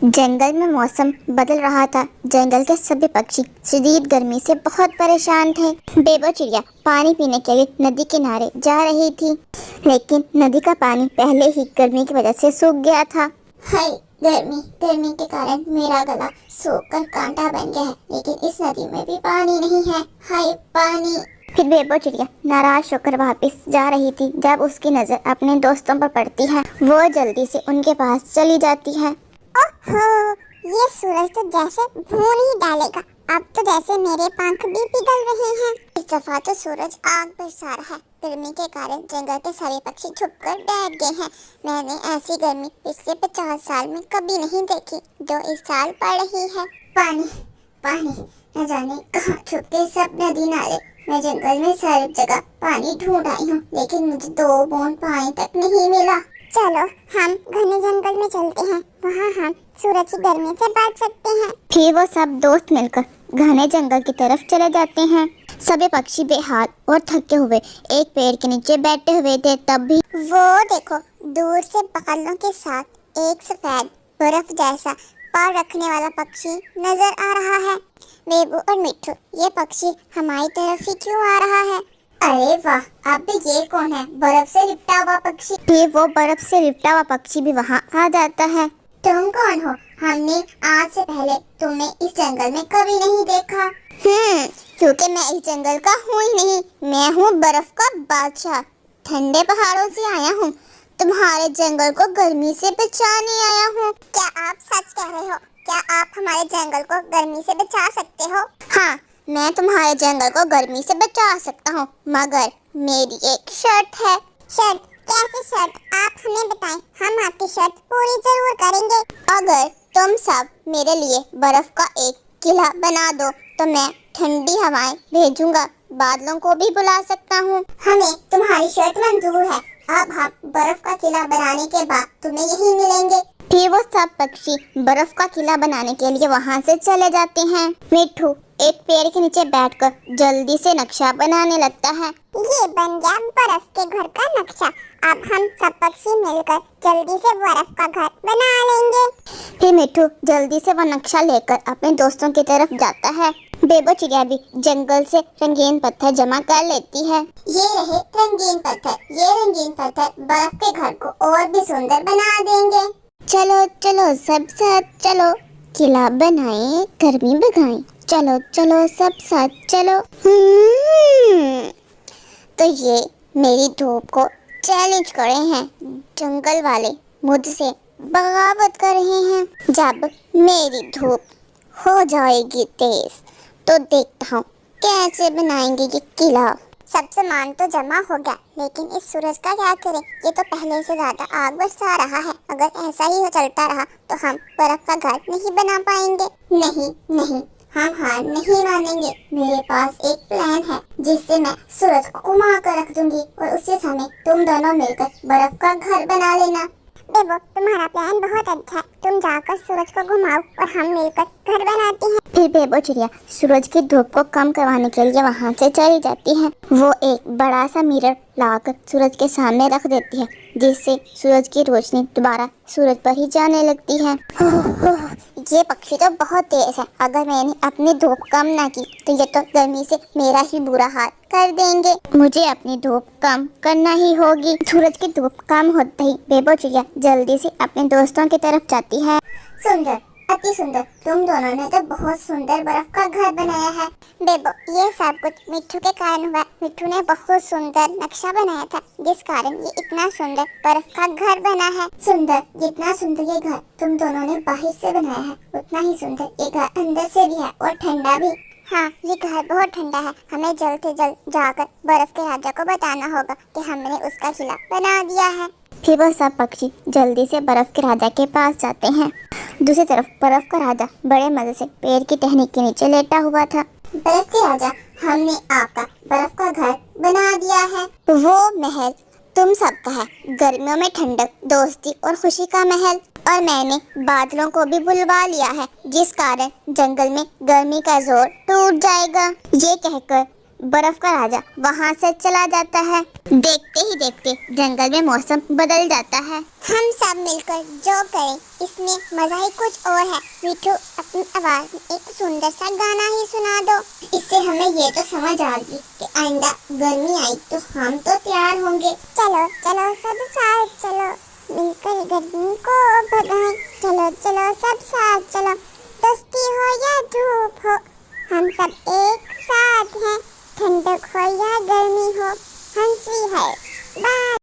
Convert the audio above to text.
जंगल में मौसम बदल रहा था। जंगल के सभी पक्षी शदीद गर्मी से बहुत परेशान थे। बेबो चिड़िया पानी पीने के लिए नदी किनारे जा रही थी, लेकिन नदी का पानी पहले ही गर्मी की वजह से सूख गया था। हाय गर्मी गर्मी के कारण मेरा गला सूखकर कांटा बन गया है, लेकिन इस नदी में भी पानी नहीं है। हाय पानी। फिर बेबो चिड़िया नाराज होकर वापस जा रही थी, जब उसकी नजर अपने दोस्तों पर पड़ती है। वो जल्दी से उनके पास चली जाती है। ओहो, ये सूरज तो जैसे भून ही डालेगा। अब तो जैसे मेरे पंख भी पिघल रहे हैं। इस दफा तो सूरज आग बरसा रहा है। गर्मी के कारण जंगल के सारे पक्षी छुपकर बैठ गए हैं। मैंने ऐसी गर्मी पिछले 50 साल में कभी नहीं देखी, जो इस साल पड़ रही है। पानी पानी, न जाने कहाँ छुप गए सब नदी नाले। मैं जंगल में सारी जगह पानी ढूंढ आई हूँ, लेकिन मुझे 2 बूंद पानी तक नहीं मिला। चलो हम घने जंगल में चलते हैं, वहाँ हम सूरज की गर्मी से बच सकते हैं। फिर वो सब दोस्त मिलकर घने जंगल की तरफ चले जाते हैं। सभी पक्षी बेहाल और थके हुए एक पेड़ के नीचे बैठे हुए थे। तब भी वो देखो, दूर से बादलों के साथ एक सफेद बर्फ जैसा पार रखने वाला पक्षी नजर आ रहा है। बेबू और मिट्ठू, ये पक्षी हमारी तरफ ही क्यों आ रहा है? अरे वाह, अब ये कौन है? बर्फ से लिपटा हुआ पक्षी। फिर वो बर्फ से लिपटा हुआ पक्षी भी वहाँ आ जाता है। तुम कौन हो? हमने आज से पहले तुम्हें इस जंगल में कभी नहीं देखा। क्योंकि मैं इस जंगल का हूँ ही नहीं। मैं हूँ बर्फ का बादशाह। ठंडे पहाड़ों से आया हूँ, तुम्हारे जंगल को गर्मी से बचाने आया हूँ। क्या आप सच कह रहे हो? क्या आप हमारे जंगल को गर्मी से बचा सकते हो? हाँ, मैं तुम्हारे जंगल को गर्मी से बचा सकता हूँ, मगर मेरी एक शर्त है। शर्त? कैसी शर्त? आप हमें बताएं, हम आपकी शर्त पूरी जरूर करेंगे। अगर तुम सब मेरे लिए बर्फ का एक किला बना दो, तो मैं ठंडी हवाएं भेजूंगा, बादलों को भी बुला सकता हूँ। हमें तुम्हारी शर्त मंजूर है। अब हम बर्फ का किला बनाने के बाद तुम्हें यहीं मिलेंगे। फिर वो सब पक्षी बर्फ का किला बनाने के लिए वहाँ से चले जाते हैं। मिट्ठू एक पेड़ के नीचे बैठकर जल्दी से नक्शा बनाने लगता है। ये बन गया बर्फ के घर का नक्शा। अब हम सब पक्षी मिलकर जल्दी से बर्फ का घर बना लेंगे। फिर मिट्ठू जल्दी से वो नक्शा लेकर अपने दोस्तों की तरफ जाता है। बेबो चिड़िया भी जंगल से रंगीन पत्थर जमा कर लेती है। ये रहे रंगीन पत्थर। ये रंगीन पत्थर बर्फ के घर को और भी सुंदर बना देंगे। चलो चलो सब साथ चलो, किला बनाएं, गर्मी भगाएं। चलो चलो सब साथ चलो। तो ये मेरी धूप को चैलेंज कर रहे हैं। जंगल वाले मुझसे बगावत कर रहे हैं। जब मेरी धूप हो जाएगी तेज, तो देखता हूँ कैसे बनाएंगे ये किला। सब सामान तो जमा हो गया, लेकिन इस सूरज का क्या करें? ये तो पहले से ज्यादा आग बरसा रहा है। अगर ऐसा ही चलता रहा तो हम बर्फ का घर नहीं बना पाएंगे। नहीं नहीं, हम हार नहीं मानेंगे। मेरे पास एक प्लान है, जिससे मैं सूरज को घुमा कर रख दूंगी और उसी समय तुम दोनों मिलकर बर्फ का घर बना लेना। बेबो, तुम्हारा प्लान बहुत अच्छा है। तुम जाकर सूरज को घुमाओ और हम मिलकर घर बनाते हैं। फिर बेबो चिड़िया सूरज की धूप को कम करवाने के लिए वहाँ से चली जाती है। वो एक बड़ा सा मिरर लाकर सूरज के सामने रख देती है, जिससे सूरज की रोशनी दोबारा सूरज पर ही जाने लगती है। ये पक्षी तो बहुत तेज है। अगर मैंने अपनी धूप कम ना की तो ये तो गर्मी से मेरा ही बुरा हाल कर देंगे। मुझे अपनी धूप कम करना ही होगी। सूरज की धूप कम होते ही बेबो चिड़िया जल्दी से अपने दोस्तों की तरफ जाती है। सुंदर, अति सुंदर। तुम दोनों ने तो बहुत सुंदर बर्फ का घर बनाया है। बेबो, ये सब कुछ मिट्ठू के कारण हुआ। मिट्ठू ने बहुत सुंदर नक्शा बनाया था, जिस कारण ये इतना सुंदर बर्फ का घर बना है। सुंदर, जितना सुंदर ये घर तुम दोनों ने बाहर से बनाया है, उतना ही सुंदर ये घर अंदर से भी है और ठंडा भी। हाँ, ये घर बहुत ठंडा है। हमें जल्द से जल्द जाकर बर्फ के राजा को बताना होगा कि हमने उसका किला बना दिया है। फिर वो सब पक्षी जल्दी से बर्फ के राजा के पास जाते हैं। दूसरी तरफ बर्फ का राजा बड़े मजे से पेड़ की टहनी के नीचे लेटा हुआ था। बर्फ के राजा, हमने आपका बर्फ का घर बना दिया है। वो महल तुम सबका है। गर्मियों में ठंडक, दोस्ती और खुशी का महल। और मैंने बादलों को भी बुलवा लिया है, जिस कारण जंगल में गर्मी का जोर टूट जाएगा। ये कहकर बर्फ का राजा वहाँ से चला जाता है। देखते ही देखते जंगल में मौसम बदल जाता है। हम सब मिलकर जो करें इसमें मजा ही कुछ और है। मिठू अपनी आवाज में एक सुंदर सा गाना ही सुना दो। इससे हमें ये तो समझ आ गई कि आइंदा गर्मी आई तो हम तो तैयार होंगे। चलो चलो सब साथ चलो, मिलकर गर्मी को भगाएं। चलो चलो सब साथ चलो, दस्ती हो या धूप हो हम सब एक साथ हैं। ठंडक हो या गर्मी हो हंसी है बात।